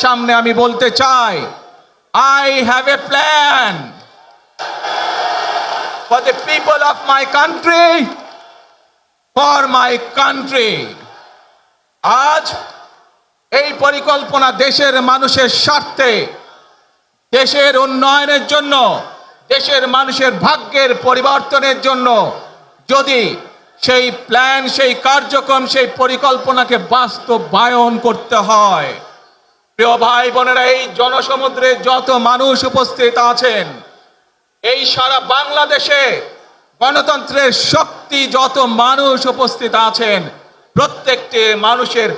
সামনে আমি বলতে চাই, I have a plan for the people of my country, for my country. আজ এই পরিকল্পনা দেশের মানুষের স্বার্থে, দেশের উন্নয়নের জন্য, দেশের মানুষের ভাগ্যের পরিবর্তনের জন্য যদি সেই প্ল্যান, সেই কার্যক্রম, সেই পরিকল্পনাকে বাস্তবায়ন করতে হয়, প্রিয় ভাই বোনেরা, এই জনসমুদ্রে যত মানুষ উপস্থিত আছেন, এই সারা বাংলাদেশে গণতন্ত্রের শক্তি যত মানুষ উপস্থিত আছেন, প্রত্যেকটি মানুষের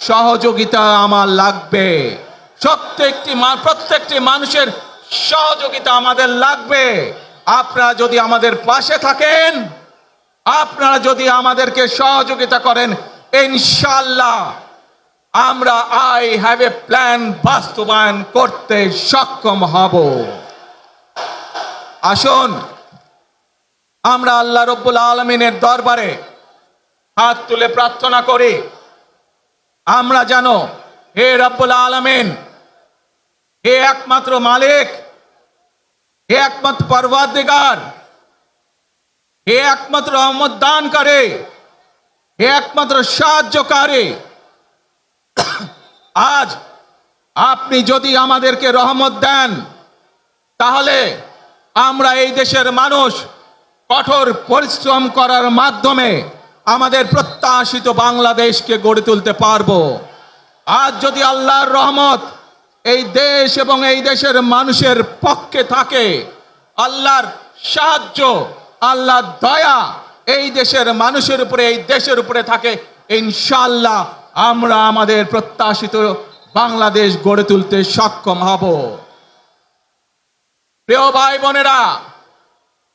সহযোগিতা আমার লাগবে। প্রত্যেকটি মানুষের সহযোগিতা আমাদের লাগবে। আপনারা যদি আমাদের পাশে থাকেন, আপনারা যদি আমাদেরকে সহযোগিতা করেন, ইনশাআল্লাহ আমরা I have a plan বাস্তবায়ন করতে সক্ষম হব। আসুন আমরা আল্লাহ রব্বুল আলামিনের দরবারে হাত তুলে প্রার্থনা করি, আমরা জানো হে রব্বুল আলামিন, হে একমাত্র মালিক, হে একমাত্র পরওয়ারদিগার, হে একমাত্র রহমত দানকারী, হে একমাত্র সাহায্যকারী, আজ আপনি যদি আমাদেরকে রহমত দেন, তাহলে আমরা এই দেশের মানুষ কঠোর পরিশ্রম করার মাধ্যমে আমাদের প্রত্যাশিত বাংলাদেশকে গড়ে তুলতে পারবো। আজ যদি আল্লাহর রহমত এই দেশ এবং এই দেশের মানুষের পক্ষে থাকে, আল্লাহর সাহায্য, আল্লাহর দয়া এই দেশের মানুষের উপরে, এই দেশের উপরে থাকে, ইনশাআল্লাহ আমরা আমাদের প্রত্যাশিত বাংলাদেশ গড়ে তুলতে সক্ষম হব। প্রিয় ভাই বোনেরা,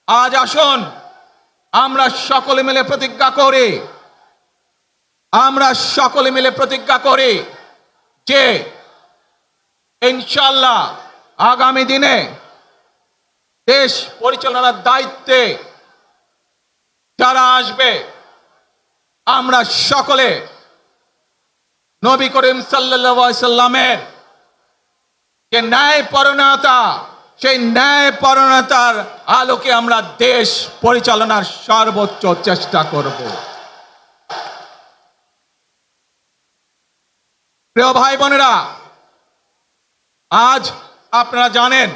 আজ আসুন আমরা সকলে মিলে প্রতিজ্ঞা করি, আমরা সকলে মিলে প্রতিজ্ঞা করি যে ইনশাআল্লাহ আগামী দিনে দেশ পরিচালনার দায়িত্বে যারা আসবে, আমরা সকলে নবী করিম সাল্লাল্লাহু আলাইহি সাল্লামের যে ন্যায়পরায়ণতা, সেই ন্যায়পরায়ণতার আলোকে আমরা দেশ পরিচালনার সর্বোচ্চ চেষ্টা করব। প্রিয় ভাই বোনেরা, আজ আপনারা জানেন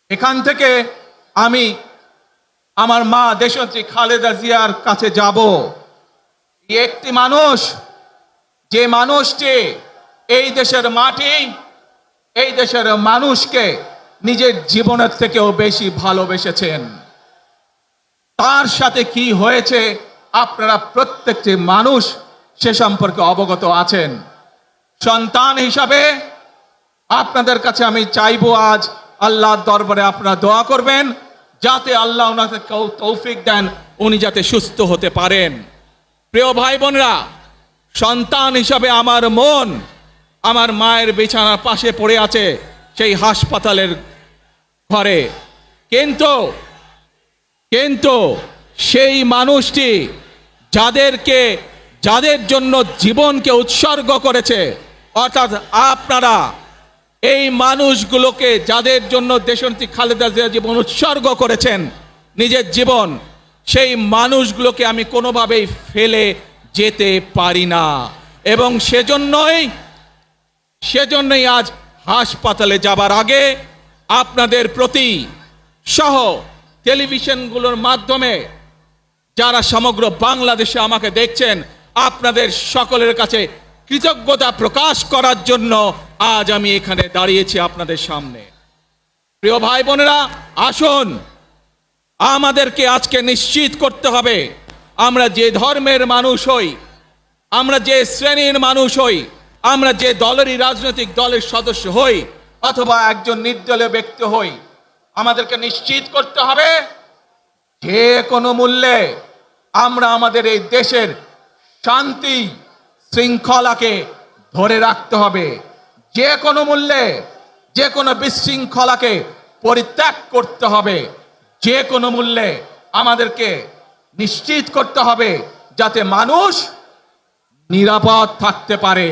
এখান থেকে আমি আমার মা দেশনেত্রী খালেদা জিয়ার কাছে যাব। একটি মানুষ, যে মানুষটি এই দেশের মাটি, এই দেশের মানুষকে নিজের জীবনের থেকেও বেশি ভালোবেসেছেন, তার সাথে কি হয়েছে আপনারা প্রত্যেকটি মানুষ সে সম্পর্কে অবগত আছেন। সন্তান হিসাবে আপনাদের কাছে আমি চাইবো, আজ আল্লাহর দরবারে আপনারা দোয়া করবেন যাতে আল্লাহ ওনাকে তৌফিক দেন, উনি যাতে সুস্থ হতে পারেন। প্রিয় ভাই বোনরা, সন্তান হিসাবে আমার মন আমার মায়ের বিছানার পাশে পড়ে আছে সেই হাসপাতালের ঘরে, কিন্তু সেই মানুষটি যাদের জন্য জীবনকে উৎসর্গ করেছে, অর্থাৎ আপনারা এই মানুষগুলোকে, যাদের জন্য দেশনেত্রী খালেদা জিয়া জীবন উৎসর্গ করেছেন নিজের জীবন, সেই মানুষগুলোকে আমি কোনোভাবেই ফেলে যেতে পারি না। এবং সেজন্যই আজ হাসপাতালে যাবার আগে আপনাদের প্রতি সহ টেলিভিশনগুলোর মাধ্যমে যারা সমগ্র বাংলাদেশে আমাকে দেখছেন, আপনাদের সকলের কাছে কৃতজ্ঞতা প্রকাশ করার জন্য আজ আমি এখানে দাঁড়িয়েছি আপনাদের সামনে। প্রিয় ভাই বোনেরা, আসুন আমাদেরকে আজকে নিশ্চিত করতে হবে, আমরা যে ধর্মের মানুষ হই, আমরা যে শ্রেণীর মানুষ হই, আমরা যে দলেরই রাজনৈতিক দলের সদস্য হই অথবা একজন নির্দলীয় ব্যক্তি হই, আমাদেরকে নিশ্চিত করতে হবে যে কোনো মূল্যে আমরা আমাদের এই দেশের শান্তি শৃঙ্খলাকে ধরে রাখতে হবে। যে কোনো মূল্যে যে কোনো বিশৃঙ্খলাকে পরিত্যাগ করতে হবে। যে কোনো মূল্যে আমাদেরকে নিশ্চিত করতে হবে যাতে মানুষ নিরাপদ থাকতে পারে।